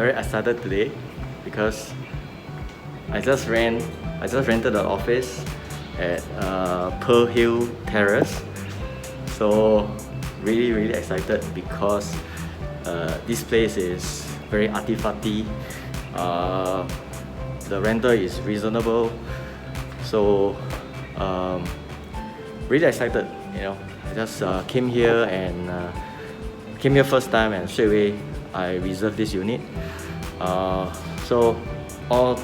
very excited today because I just rented the office at Pearl Hill Terrace. So really excited because this place is very arty-farty. The rental is reasonable, so really excited. I just came here first time, and straight away I reserved this unit. So all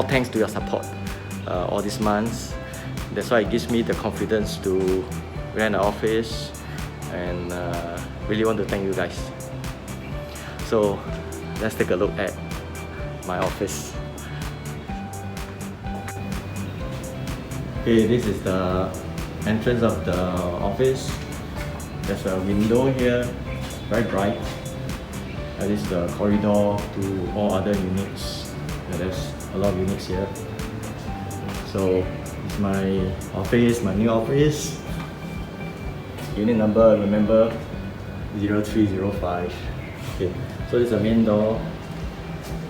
thanks to your support all these months. That's why it gives me the confidence to rent an office, and really want to thank you guys. So let's take a look at my office. Okay, this is the entrance of the office. There's a window here, very bright. This is the corridor to all other units. There's a lot of units here. So it's my office, my new office. Unit number, remember, 0305. Okay, so this is the main door.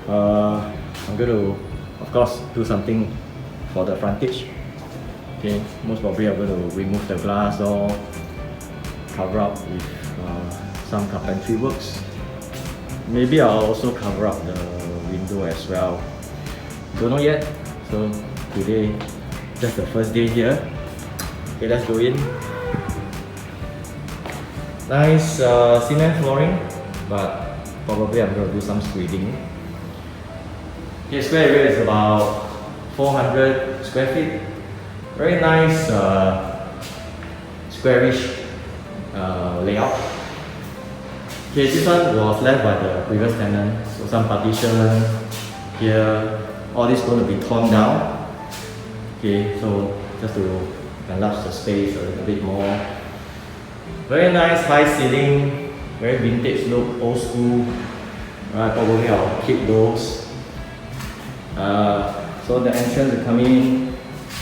I'm going to, of course, do something for the frontage. Okay, most probably I'm going to remove the glass door, cover up with some carpentry works. Maybe I'll also cover up the window as well. Don't know yet. So today, just the first day here. Okay, let's go in. Nice cement flooring, but probably I'm going to do some screeding. Okay, square area is about 400 square feet. Very nice squarish layout. Okay, this one was left by the previous tenant, so some partition here. All this is going to be torn down. Okay, so just to enlarge the space a little bit more. Very nice high ceiling, very vintage look, old school. Probably I'll keep those. So the entrance is coming in.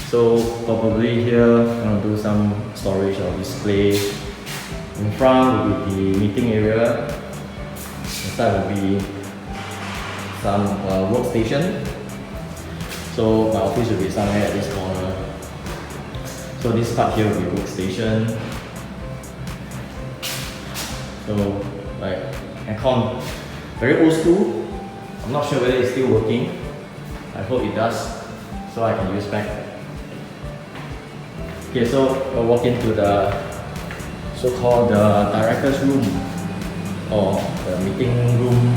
So probably here I'm going to do some storage or display. In front will be the meeting area. Inside will be some workstation. So my office will be somewhere at this corner. So this part here will be workstation. So like aircon, very old school. I'm not sure whether it's still working. I hope it does, so I can use back. Okay, so we'll walk into the so-called director's room or the meeting room.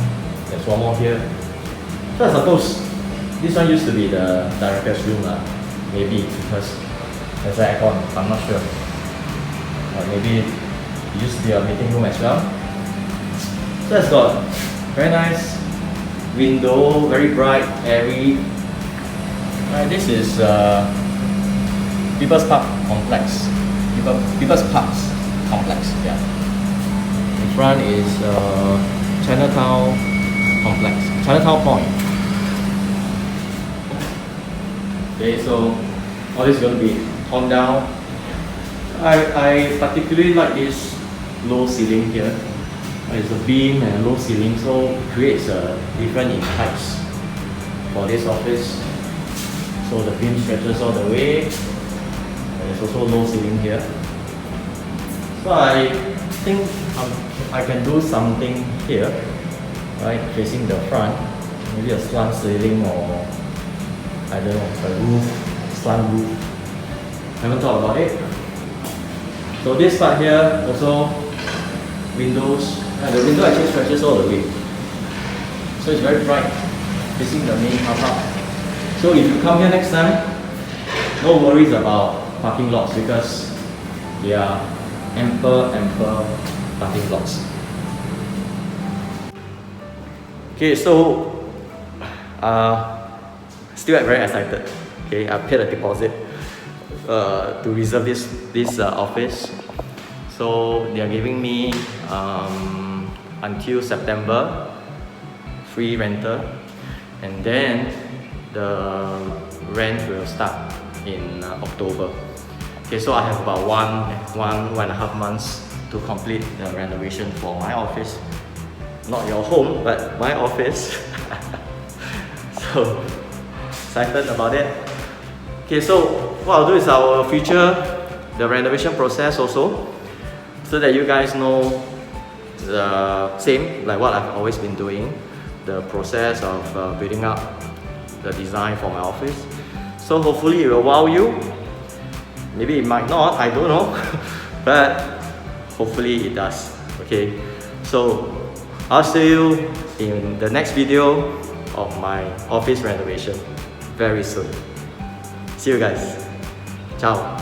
There's one more here. So I suppose this one used to be the director's room, maybe because there's an aircon. I'm not sure. Maybe it used to be a meeting room as well. So it's got very nice window, very bright, airy. This is People's Park Complex. People's Parks Complex, yeah. In front is Chinatown Complex, Chinatown Point. Okay, so all this is going to be torn down. I particularly like this low ceiling here. It's a beam and a low ceiling, so it creates a different in heights for this office. So the beam stretches all the way. There's also low ceiling here. So I think I can do something here, right, facing the front. Maybe a slant ceiling, or I don't know, a roof, slant roof. Haven't thought about it. So this part here also windows. The window actually stretches all the way. So it's very bright, facing the main car park. So if you come here next time, no worries about parking lots because they are ample parking lots. Okay, so still very excited. Okay, I paid a deposit to reserve this office. So they are giving me until September free rental, and then the rent will start in October. Okay, so I have about one and a half months to complete the renovation for my office. not your home, but my office. So excited about it. Okay, so what I'll do is I'll feature the renovation process also, so that you guys know the same like what I've always been doing, the process of building up the design for my office. So hopefully it will wow you. Maybe it might not, I don't know. But hopefully it does. Okay, so I'll see you in the next video of my office renovation very soon. See you guys. Ciao.